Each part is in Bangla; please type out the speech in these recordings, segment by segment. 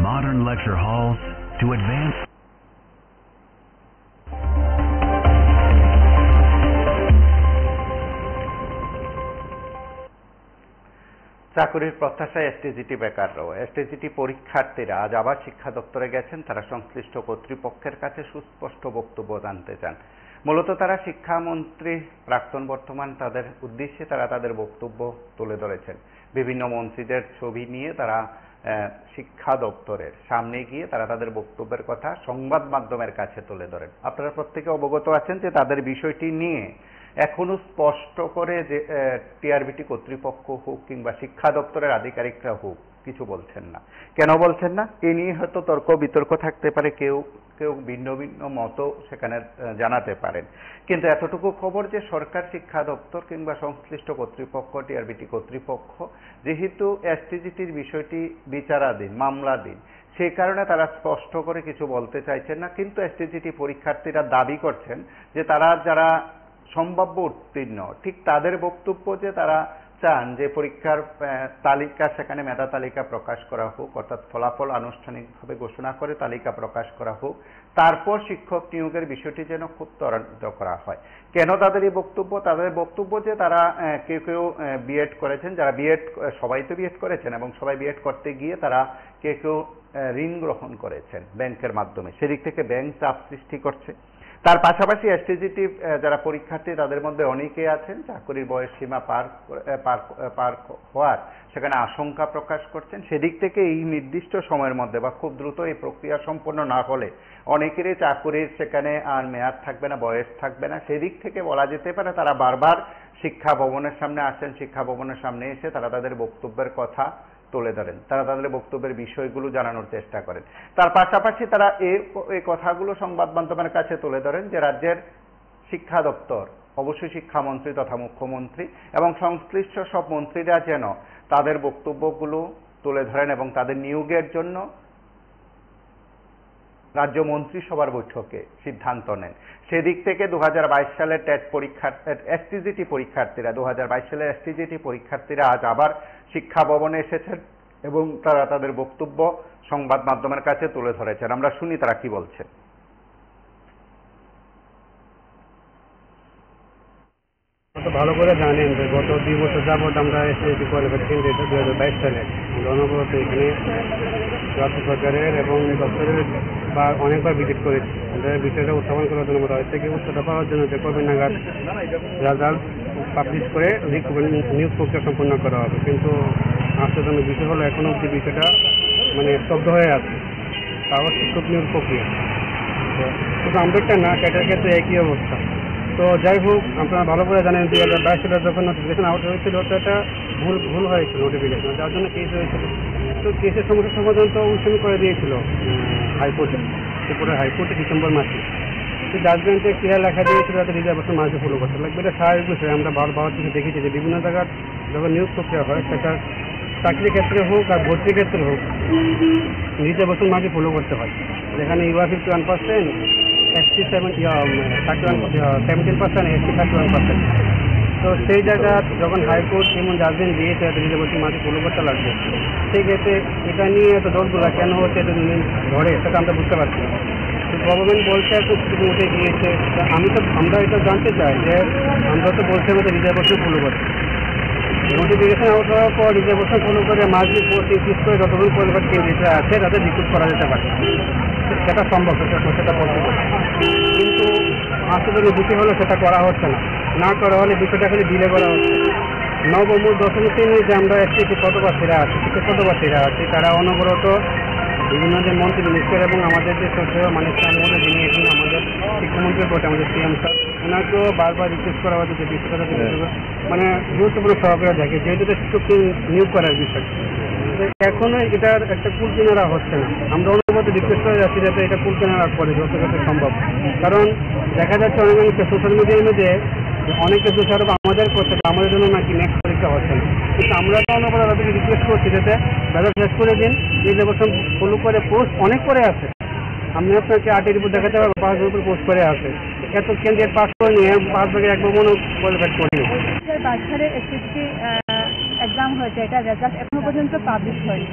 modern lecture halls to advanced চাকরির প্রত্যাশায় এসটিজিটি বেকাররাও এসটিজিটি পরীক্ষার্থীরা আজ আবার শিক্ষা দপ্তরে গেছেন। তারা সংশ্লিষ্ট কর্তৃপক্ষের কাছে সুস্পষ্ট বক্তব্য জানতে চান। মূলত তারা শিক্ষামন্ত্রী প্রাক্তন বর্তমান তাদের উদ্দেশ্যে তারা তাদের বক্তব্য তুলে ধরেছেন। বিভিন্ন মন্ত্রীদের ছবি নিয়ে তারা শিক্ষা দপ্তরের সামনে গিয়ে তারা তাদের বক্তব্যের কথা সংবাদ মাধ্যমের কাছে তুলে ধরেন। আপনারা প্রত্যেকে অবগত আছেন যে তাদের বিষয়টি নিয়ে এখনো স্পষ্ট করে যে টিআরবিটি কর্তৃপক্ষ হোক কিংবা শিক্ষা দপ্তরের আধিকারিকরা হোক কিছু বলছেন না। কেন বলছেন না? এ নিয়ে হয়তো তর্ক বিতর্ক থাকতে পারে, কেউ কেউ ভিন্ন ভিন্ন মত সেখানে জানাতে পারেন, কিন্তু এতটুকু খবর যে সরকার শিক্ষা দপ্তর কিংবা সংশ্লিষ্ট কর্তৃপক্ষ টিআরবিটি কর্তৃপক্ষ যেহেতু এসটিজিটির বিষয়টি বিচারাধীন মামলাধীন, সেই কারণে তারা স্পষ্ট করে কিছু বলতে চাইছেন না। কিন্তু এসটিজিটি পরীক্ষার্থীরা দাবি করছেন যে তারা যারা সম্ভাব্য উত্তীর্ণ ঠিক তাদের বক্তব্য যে তারা চান যে পরীক্ষার তালিকা সেখানে মেধা তালিকা প্রকাশ করা হোক, অর্থাৎ ফলাফল আনুষ্ঠানিকভাবে ঘোষণা করে তালিকা প্রকাশ করা হোক, তারপর শিক্ষক নিয়োগের বিষয়টি যেন খুব ত্বরান্বিত করা হয়। কেন তাদের এই বক্তব্য? তাদের বক্তব্য যে তারা কেউ কেউ বিএড করেছেন, যারা বিএড সবাই তো বিএড করেছেন এবং সবাই বিএড করতে গিয়ে তারা কেউ কেউ ঋণ গ্রহণ করেছেন ব্যাংকের মাধ্যমে, সেদিক থেকে ব্যাংক চাপ সৃষ্টি করছে। তার পাশাপাশি এসটিজিটি যারা পরীক্ষার্থী তাদের মধ্যে অনেকে আছেন চাকরির বয়স সীমা পার হওয়ার সেখানে আশঙ্কা প্রকাশ করছেন। সেদিক থেকে এই নির্দিষ্ট সময়ের মধ্যে বা খুব দ্রুত এই প্রক্রিয়া সম্পন্ন না হলে অনেকেরই চাকরির সেখানে আর মেয়াদ থাকবে না, বয়স থাকবে না। সেদিক থেকে বলা যেতে পারে তারা বারবার শিক্ষা ভবনের সামনে আসেন, শিক্ষা ভবনের সামনে এসে তারা তাদের বক্তব্যের কথা তুলে ধরেন, তারা তাদের বক্তব্যের বিষয়গুলো জানানোর চেষ্টা করেন। তার পাশাপাশি তারা এই কথাগুলো সংবাদ মাধ্যমের কাছে তুলে ধরেন যে রাজ্যের শিক্ষা দপ্তর, অবশ্যই শিক্ষামন্ত্রী তথা মুখ্যমন্ত্রী এবং সংশ্লিষ্ট সব মন্ত্রীরা যেন তাদের বক্তব্যগুলো তুলে ধরেন এবং তাদের নিয়োগের জন্য রাজ্য মন্ত্রিসভার বৈঠকে সিদ্ধান্ত নেন। সেদিক থেকে 2022 সালের টেট এসটিজিটি পরীক্ষার্থীরা 2022 সালের এসটিজিটি পরীক্ষার্থীরা আজ আবার শিক্ষা ভবনে এসেছেন এবং তারা তাদের বক্তব্য সংবাদ মাধ্যমের কাছে তুলে ধরেছেন। আমরা শুনি তারা কি বলছেন। ভালো করে জানেন যে গত 2 বছর যাবৎ আমরা এসটিজিটি কোয়ালিফিকেশন 2022 সালে অনবরত এখানে রাজ্য সরকারের এবং দপ্তরের বা অনেকবার ভিজিট করেছি। আমাদের বিষয়টা উত্থাপন করার জন্য বলা হয়েছে কি উত্তরটা পাওয়ার জন্য যে কবে নাগাদ রেজাল্ট পাবলিশ করে নিয়োগ প্রক্রিয়া সম্পন্ন করা হবে। কিন্তু আশ্চর্যজনক বিষয় হলো এখনো অব্দি বিষয়টা স্তব্ধ হয়ে আছে। তাও শিক্ষক নিয়োগ প্রক্রিয়া শুধু আমাদেরটা না, ক্যাটের ক্ষেত্রে একই অবস্থা। তো যাই হোক, আপনারা ভালো করে জানেন 2022 সালে যখন নোটিফিকেশন আউট হয়েছিল ওটা ভুল হয়েছিল নোটিফিকেশন, যার জন্য কেস হয়েছিল। তো কেসের সমস্যার সমাধান তো ওই সময় করে দিয়েছিল হাইকোর্টে, ত্রিপুরা হাইকোর্টে ডিসেম্বর মাসে। তো জাজমেন্টে ক্লিয়ার লেখা দিয়েছিল যাতে রিজার্ভেশন মাসে ফলো করতে লাগবে। এটা স্বাভাবিক বিষয়। আমরা বারবার থেকে দেখেছি যে বিভিন্ন জায়গার যখন নিয়োগ প্রক্রিয়া হয় সেটা চাকরির ক্ষেত্রে হোক আর ভর্তির ক্ষেত্রে হোক রিজার্ভেশন মাসে ফলো করতে হয়। যেখানে ইউআর 51%, এসটি 17%, এসটি 31%। তো সেই জায়গা যখন হাইকোর্ট এমন জাজমেন্ট দিয়েছে রিজার্ভেশন মাসে ফলো করতে লাগবে, সেই ক্ষেত্রে এটা নিয়ে এত দলগুলা কেন হচ্ছে এটা ধরে সেটা আমরা বুঝতে পারছি না। তো গভর্নমেন্ট বলছে একটু সুপ্রিম কোর্টে গিয়েছে। আমরা এটা জানতে চাই যে আমরা তো বলছি আমাদের রিজার্ভেশন ফলো করছি। নোটিফিকেশন আউট হওয়ার পর রিজার্ভেশন ফলো করে মাসে 4 করে যতগুলো কোয়ালিফাইড ক্যান্ডিডেট আছে তাদের রিক্রুট করা যেতে পারে, সেটা সম্ভব, সেটা পসিবল। কিন্তু আসলে বিষয় হলো সেটা করা হচ্ছে না করা হলে বিষয়টা খালি ডিলে করা হচ্ছে। নবম ও দশম শ্রেণীর যে আমরা এসটিজি পদপ্রার্থীরা আছি, শিক্ষক পদপ্রার্থীরা আছি, তারা অনবরত বিভিন্ন যে মন্ত্রী মিনিস্টার এবং আমাদের যে সচিব মহাশয় যিনি এখানে আমাদের শিক্ষামন্ত্রীর প্রতি আমাদের সিএম স্যার, ওনাকেও বারবার রিকোয়েস্ট করা হচ্ছে যে বিষয়টা গুরুত্বপূর্ণ সহকারে দেখে, যেহেতু শিক্ষক নিয়োগ করার বিষয়। এখনো এটার একটা কুল কিনারা হচ্ছে না। আমরা অনুমতি রিকোয়েস্ট করে যাচ্ছি যাতে এটা কুল কিনারা করে যত সম্ভব। কারণ দেখা যাচ্ছে অনেক সোশ্যাল মিডিয়ার মধ্যে অনেকে দোষারোপ আমাদের করছে, আমাদের জন্য নাকি নেক্সট পরীক্ষা হচ্ছে না। কিন্তু আমরা তো অনুমতি তাদেরকে রিকোয়েস্ট করছি যাতে রেজাল্ট শেষ করে দিন, রিজার্ভেশন ফলো করে পোস্ট অনেক করে আছে। আমি আপনাকে 8 রিপোর্ট দেখাতে পারবো 5 উপর পোস্ট করে আছে। এত ক্যান্ডিডেট পাস করে নিয়ে 5 ভাগে একবার মনে কোয়ালিফাইড করিনি। 2022 সালে এসএসসি এক্সাম হয়েছে, এটা রেজাল্ট এখনো পর্যন্ত পাবলিশ হয়নি।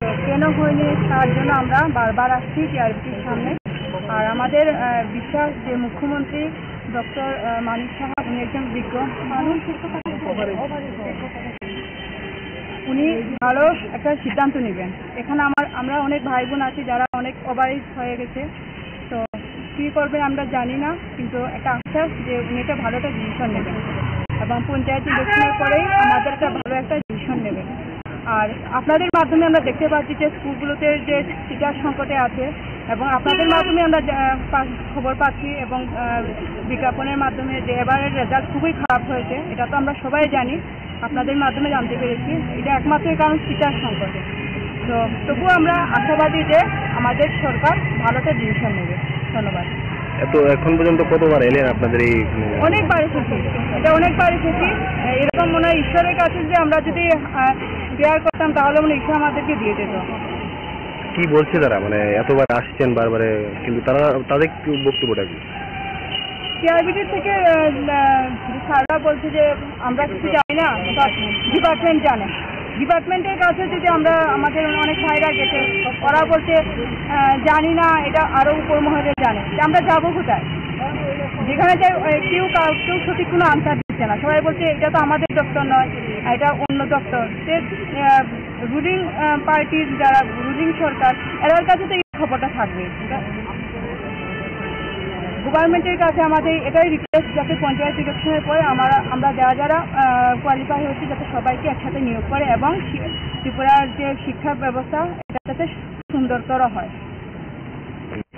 তো কেন হয়নি তার জন্য আমরা বারবার আসছি টিআরবিটির সামনে। আর আমাদের বিশ্বাস যে মুখ্যমন্ত্রী ডক্টর মানিক সাহা উনি একজন বিজ্ঞ মানুষ, উনি ভালো একটা সিদ্ধান্ত নেবেন। এখানে আমরা অনেক ভাই বোন আছি যারা অনেক ওভারেজ হয়ে গেছে, তো কী করবেন আমরা জানি না, কিন্তু একটা আশ্বাস যে উনি একটা ভালো একটা ডিসিশন নেবেন এবং পঞ্চায়েত ইলেকশনের পরেই আমাদের একটা ভালো একটা ডিসিশন নেবেন। আর আপনাদের মাধ্যমে আমরা দেখতে পাচ্ছি যে স্কুলগুলোতে যে টিচার সংকটে আছে এবং আপনাদের মাধ্যমে আমরা খবর পাচ্ছি এবং বিজ্ঞাপনের মাধ্যমে যে এবারের রেজাল্ট খুবই খারাপ হয়েছে, এটা তো আমরা সবাই জানি, আপনাদের মাধ্যমে জানতে পেরেছি। এটা একমাত্র কারণ টিচার সংকটে। তো তবুও আমরা আশাবাদী যে আমাদের সরকার ভালোটা ডিসিশন নেবে। ধন্যবাদ। তো এখন পর্যন্ত কতবার এলেন আপনাদের এই? অনেকবার এসেছি, এটা অনেকবার এসেছি। এরকম মনে হয় ঈশ্বরের কাছে যে আমরা যদি প্রেয়ার করতাম তাহলে মনে ঈশ্বর আমাদেরকে দিয়ে যেত। কি বলছে তারা, মানে এতবার আসছেন বারবারে, কিন্তু তাদের বক্তব্যটা কি? টিআরবিটি থেকে স্যাররা বলছে যে আমরা কিছু জানি না, ডিপার্টমেন্ট জানে। ডিপার্টমেন্টের কাছে যদি আমরা আমাদের অনেক ভাইরা গেছে, ওরা বলছে জানি না, এটা আরও উপর মহলে জানে। আমরা যাবো কোথায়? যেখানে যাই কেউ সঠিক কোনো আনসার দিচ্ছে না। সবাই বলছে এটা তো আমাদের দপ্তর নয়, এটা অন্য দপ্তর। রুলিং পার্টির যারা রুলিং সরকার, এদের কাছে তো এই খবরটা থাকবে। গভর্নমেন্টের কাছে আমাদের এটাই রিকোয়েস্ট যাতে পঞ্চায়েত ইলেকশনের পরে আমরা যারা কোয়ালিফাই হয়েছি যাতে সবাইকে একসাথে নিয়োগ করে এবং ত্রিপুরার যে শিক্ষা ব্যবস্থা এটা যাতে সুন্দরতর হয়।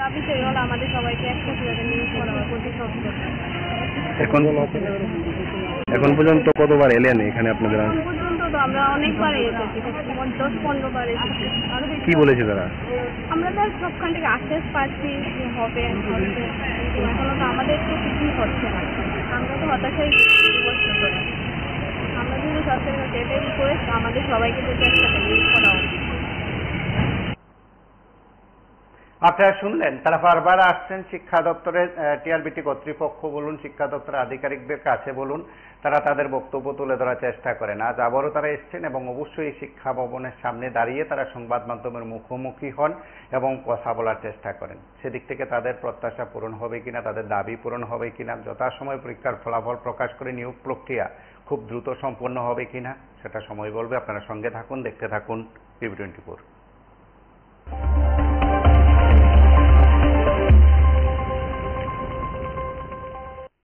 দাবি সেই হল আমাদের সবাইকে একসাথে যাতে নিয়োগ করা হয় প্রতি সপ্তাহে। এখন পর্যন্ত কতবার এলেন এখানে আপনাদের? এখন পর্যন্ত তো আমরা অনেকবার এসেছি, 10-15 বার এসেছি। কি বলেছে তারা? আমরা তো সবখান থেকে আশ্বাস পাচ্ছি যে হবে, এখনো তো আমাদের তো কিছুই হচ্ছে না। আমরা তো হতাশাই বছর ধরে। আমরা কিন্তু সরকারের কাছে এটাই রিকোয়েস্ট আমাদের সবাইকে যদি একসাথে নিয়োগ করা হয়। আপনারা শুনলেন, তারা বারবার আসছেন শিক্ষা দপ্তরের টিআরবিটি কর্তৃপক্ষ বলুন, শিক্ষা দপ্তরের আধিকারিকদের কাছে বলুন, তারা তাদের বক্তব্য তুলে ধরার চেষ্টা করেন। আজ আবারও তারা এসছেন এবং অবশ্যই শিক্ষা ভবনের সামনে দাঁড়িয়ে তারা সংবাদ মাধ্যমের মুখোমুখি হন এবং কথা বলার চেষ্টা করেন। সেদিক থেকে তাদের প্রত্যাশা পূরণ হবে কিনা, তাদের দাবি পূরণ হবে কিনা, যথাসময়ে পরীক্ষার ফলাফল প্রকাশ করে নিয়োগ প্রক্রিয়া খুব দ্রুত সম্পন্ন হবে কিনা, সেটা সময় বলবে। আপনারা সঙ্গে থাকুন, দেখতে থাকুন PB24।